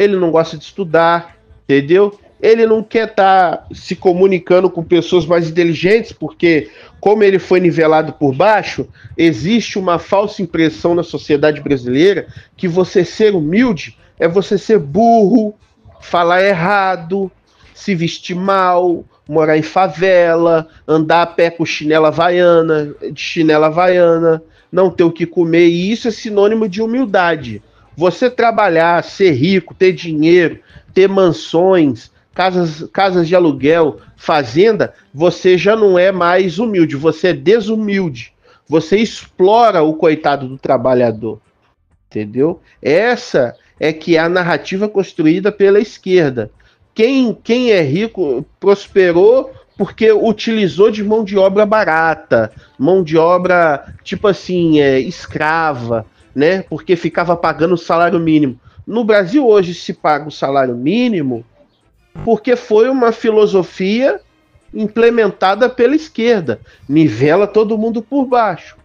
ele não gosta de estudar, entendeu? Ele não quer estar se comunicando com pessoas mais inteligentes, porque, como ele foi nivelado por baixo, existe uma falsa impressão na sociedade brasileira que você ser humilde é você ser burro, falar errado, se vestir mal, morar em favela, andar a pé com chinela havaiana, não ter o que comer, e isso é sinônimo de humildade. Você trabalhar, ser rico, ter dinheiro, ter mansões, casas de aluguel, fazenda, você já não é mais humilde, você é desumilde. Você explora o coitado do trabalhador, entendeu? Essa é que é a narrativa construída pela esquerda. Quem é rico prosperou porque utilizou de mão de obra barata, mão de obra, tipo assim, escrava, né? Porque ficava pagando o salário mínimo. No Brasil hoje se paga o salário mínimo porque foi uma filosofia implementada pela esquerda. Nivela todo mundo por baixo.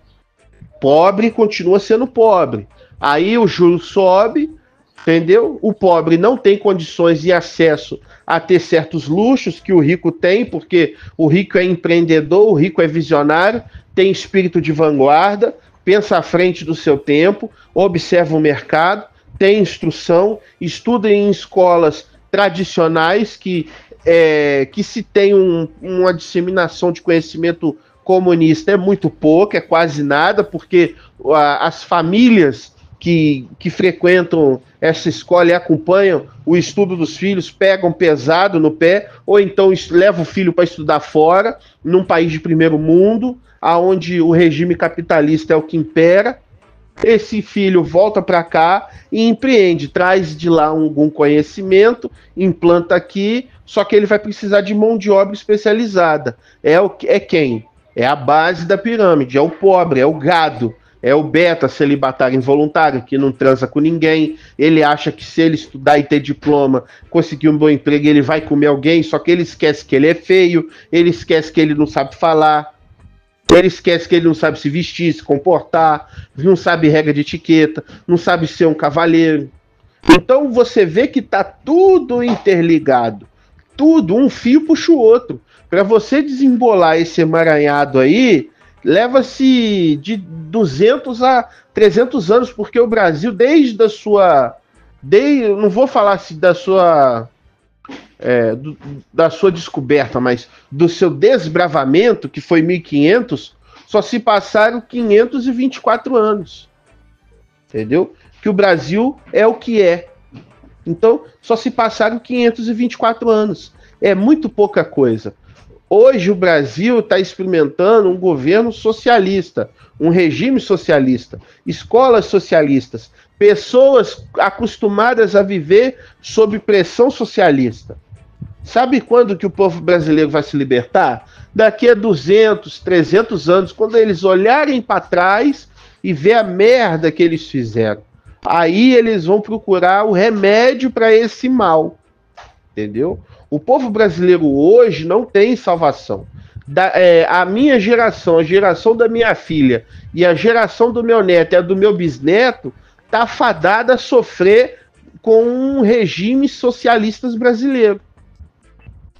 Pobre continua sendo pobre. Aí o juro sobe, entendeu? O pobre não tem condições e acesso a ter certos luxos que o rico tem, porque o rico é empreendedor, o rico é visionário, tem espírito de vanguarda, pensa à frente do seu tempo, observa o mercado, tem instrução, estuda em escolas tradicionais que se tem uma disseminação de conhecimento comunista é muito pouco, é quase nada, porque as famílias que frequentam essa escola e acompanham o estudo dos filhos pegam pesado no pé, ou então levam o filho para estudar fora, num país de primeiro mundo, onde o regime capitalista é o que impera. Esse filho volta para cá e empreende, traz de lá algum conhecimento, implanta aqui, só que ele vai precisar de mão de obra especializada. É quem? É a base da pirâmide, é o pobre, é o gado, é o beta celibatário involuntário, que não transa com ninguém. Ele acha que se ele estudar e ter diploma, conseguir um bom emprego, ele vai comer alguém, só que ele esquece que ele é feio, ele esquece que ele não sabe falar, ele esquece que ele não sabe se vestir, se comportar, não sabe regra de etiqueta, não sabe ser um cavalheiro. Então você vê que está tudo interligado. Tudo, um fio puxa o outro. Para você desembolar esse emaranhado aí, leva-se de 200 a 300 anos, porque o Brasil, desde a sua... não vou falar assim da sua... da sua descoberta, mas do seu desbravamento, que foi 1500, só se passaram 524 anos. Entendeu? Que o Brasil é o que é. Então, só se passaram 524 anos. É muito pouca coisa. Hoje o Brasil está experimentando um governo socialista, um regime socialista, escolas socialistas, pessoas acostumadas a viver sob pressão socialista. Sabe quando que o povo brasileiro vai se libertar? Daqui a 200, 300 anos, quando eles olharem para trás e ver a merda que eles fizeram. Aí eles vão procurar o remédio para esse mal. Entendeu? O povo brasileiro hoje não tem salvação. A minha geração, a geração da minha filha e a geração do meu neto e a do meu bisneto tá fadada a sofrer com um regime socialistas brasileiro.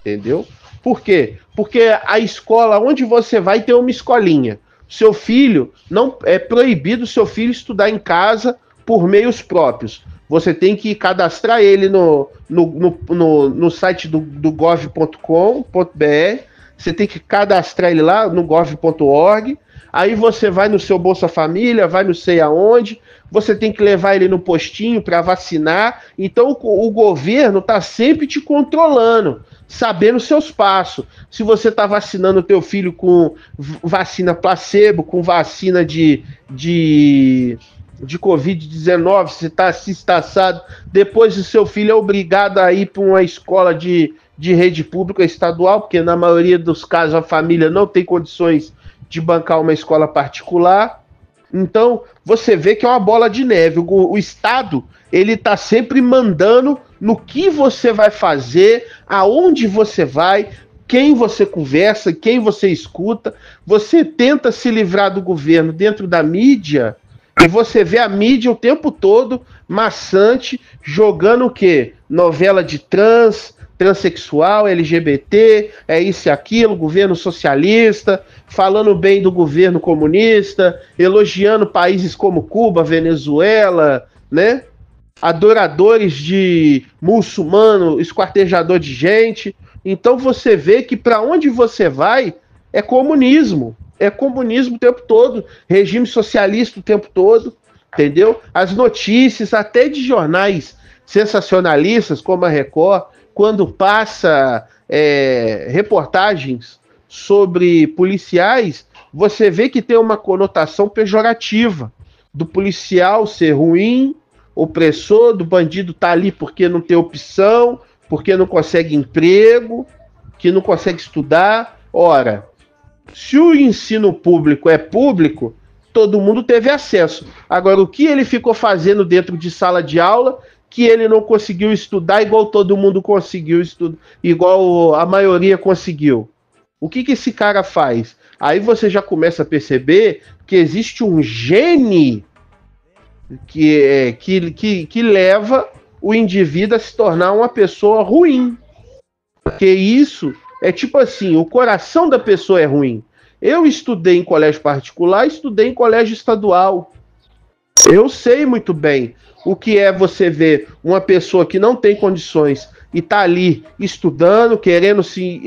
Entendeu? Por quê? Porque a escola, onde você vai, tem uma escolinha. Seu filho, não é proibido seu filho estudar em casa por meios próprios. Você tem que cadastrar ele no site do gov.com.br, você tem que cadastrar ele lá no gov.org, aí você vai no seu Bolsa Família, vai não sei aonde, você tem que levar ele no postinho para vacinar. Então o governo está sempre te controlando, sabendo os seus passos. Se você está vacinando o teu filho com vacina placebo, com vacina de Covid-19, se está assado, depois o seu filho é obrigado a ir para uma escola de rede pública estadual, porque na maioria dos casos a família não tem condições de bancar uma escola particular. Então, você vê que é uma bola de neve. O Estado, ele está sempre mandando no que você vai fazer, aonde você vai, quem você conversa, quem você escuta. Você tenta se livrar do governo dentro da mídia, e você vê a mídia o tempo todo maçante, jogando o quê? Novela de transexual, LGBT, é isso e aquilo, governo socialista, falando bem do governo comunista, elogiando países como Cuba, Venezuela, né? Adoradores de muçulmano, esquartejador de gente. Então você vê que para onde você vai é comunismo. É comunismo o tempo todo, regime socialista o tempo todo, entendeu? As notícias, até de jornais sensacionalistas, como a Record, quando passa reportagens sobre policiais, você vê que tem uma conotação pejorativa do policial ser ruim, opressor, do bandido estar ali porque não tem opção, porque não consegue emprego, que não consegue estudar. Ora, se o ensino público é público, todo mundo teve acesso. Agora, o que ele ficou fazendo dentro de sala de aula que ele não conseguiu estudar igual todo mundo conseguiu estudar, igual a maioria conseguiu? O que esse cara faz? Aí você já começa a perceber que existe um gene que leva o indivíduo a se tornar uma pessoa ruim. Porque isso é tipo assim, o coração da pessoa é ruim. Eu estudei em colégio particular, estudei em colégio estadual. Eu sei muito bem o que é você ver uma pessoa que não tem condições e está ali estudando, querendo se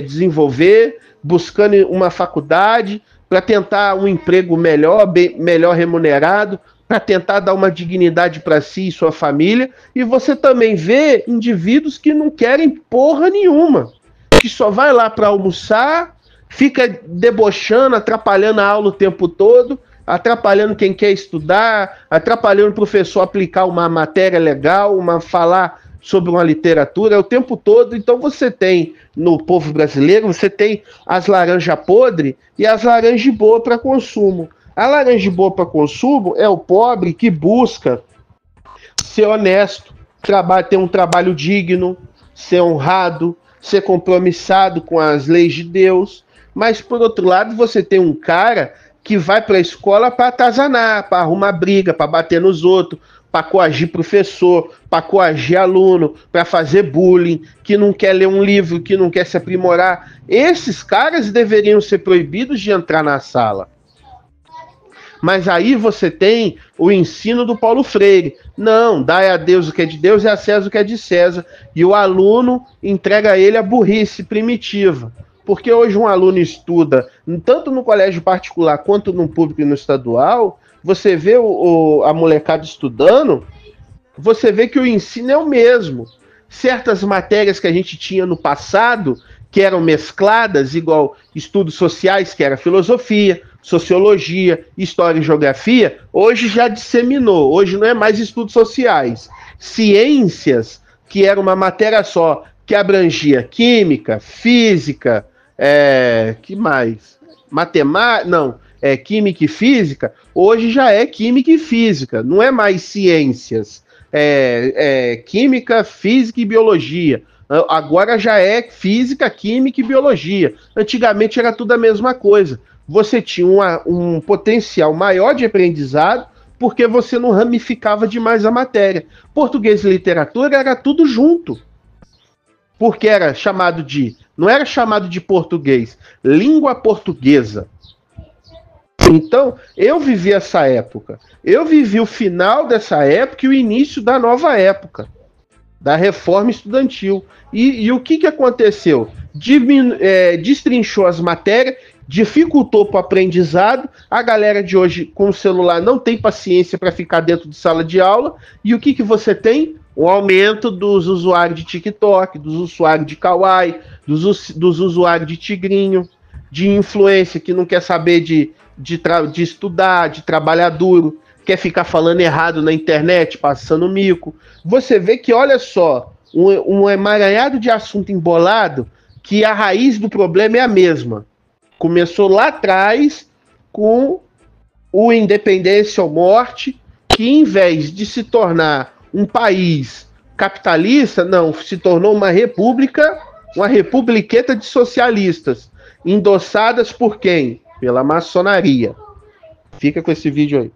desenvolver, buscando uma faculdade para tentar um emprego melhor, melhor remunerado, para tentar dar uma dignidade para si e sua família. E você também vê indivíduos que não querem porra nenhuma, que só vai lá para almoçar, fica debochando, atrapalhando a aula o tempo todo, atrapalhando quem quer estudar, atrapalhando o professor aplicar uma matéria legal, falar sobre uma literatura o tempo todo. Então você tem, no povo brasileiro, você tem as laranjas podres e as laranjas boas para consumo. A laranja boa para consumo é o pobre que busca ser honesto, ter um trabalho digno, ser honrado, ser compromissado com as leis de Deus. Mas, por outro lado, você tem um cara que vai para a escola para atazanar, para arrumar briga, para bater nos outros, para coagir professor, para coagir aluno, para fazer bullying, que não quer ler um livro, que não quer se aprimorar. Esses caras deveriam ser proibidos de entrar na sala. Mas aí você tem o ensino do Paulo Freire. Não, dai a Deus o que é de Deus e a César o que é de César. E o aluno entrega a ele a burrice primitiva. Porque hoje um aluno estuda, tanto no colégio particular quanto no público e no estadual, você vê a molecada estudando, você vê que o ensino é o mesmo. Certas matérias que a gente tinha no passado, que eram mescladas, igual estudos sociais, que era filosofia, sociologia, história e geografia, hoje já disseminou. Hoje não é mais estudos sociais. Ciências, que era uma matéria só, que abrangia química, física, que mais? Matemática, não, química e física, hoje já é química e física, não é mais ciências. Química, física e biologia. Agora já é física, química e biologia. Antigamente era tudo a mesma coisa. Você tinha um potencial maior de aprendizado porque você não ramificava demais a matéria. Português e literatura era tudo junto. Porque era chamado não era chamado de português, língua portuguesa. Então, eu vivi essa época. Eu vivi o final dessa época e o início da nova época, da reforma estudantil. E o que aconteceu? Destrinchou as matérias, dificultou para o aprendizado. A galera de hoje, com o celular, não tem paciência para ficar dentro de sala de aula. E o que você tem? O aumento dos usuários de TikTok, dos usuários de Kawaii, dos usuários de Tigrinho, de influência que não quer saber de estudar, de trabalhar duro, quer ficar falando errado na internet, passando mico. Você vê que, olha só, um emaranhado de assunto embolado, que a raiz do problema é a mesma. Começou lá atrás com o Independência ou Morte, que em vez de se tornar um país capitalista, não, se tornou uma república, uma republiqueta de socialistas, endossadas por quem? Pela maçonaria. Fica com esse vídeo aí.